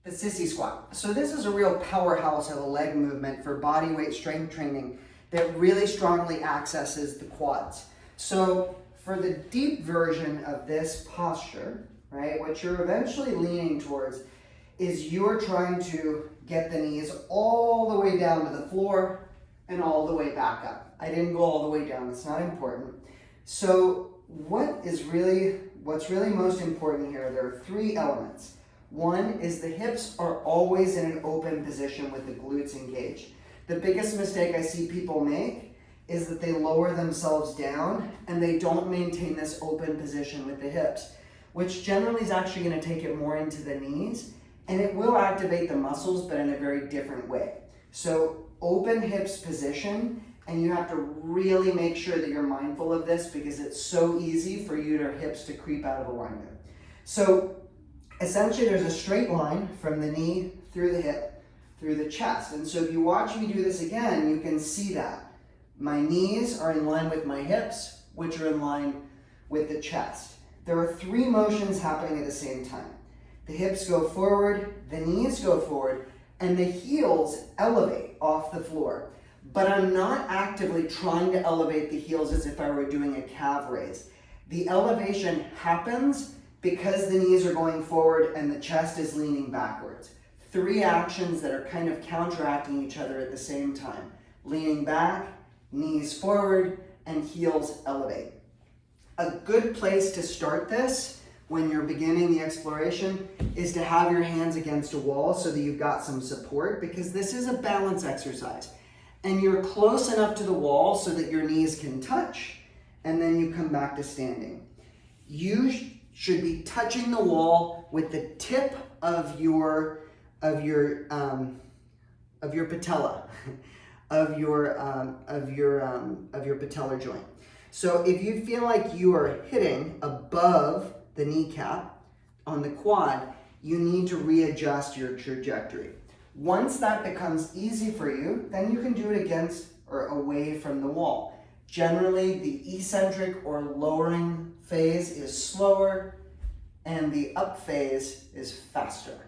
The Sissy Squat. So this is a real powerhouse of a leg movement for body weight strength training that really strongly accesses the quads. So for the deep version of this posture, right, what you're eventually leaning towards is you're trying to get the knees all the way down to the floor and all the way back up. I didn't go all the way down, it's not important. So what's really most important here, there are three elements. One is the hips are always in an open position with the glutes engaged. The biggest mistake I see people make is that they lower themselves down and they don't maintain this open position with the hips, which generally is actually going to take it more into the knees, and it will activate the muscles, but in a very different way. So open hips position, and you have to really make sure that you're mindful of this because it's so easy for your hips to creep out of alignment. So essentially there's a straight line from the knee through the hip, through the chest. And so if you watch me do this again, you can see that. My knees are in line with my hips, which are in line with the chest. There are three motions happening at the same time. The hips go forward, the knees go forward, and the heels elevate off the floor. But I'm not actively trying to elevate the heels as if I were doing a calf raise. The elevation happens because the knees are going forward and the chest is leaning backwards. Three actions that are kind of counteracting each other at the same time. Leaning back, knees forward, and heels elevate. A good place to start this when you're beginning the exploration is to have your hands against a wall so that you've got some support, because this is a balance exercise. And you're close enough to the wall so that your knees can touch, and then you come back to standing. You should be touching the wall with the tip of your patella, of your patellar joint. So if you feel like you are hitting above the kneecap on the quad, you need to readjust your trajectory. Once that becomes easy for you, then you can do it against or away from the wall. Generally, the eccentric or lowering phase is slower and the up phase is faster.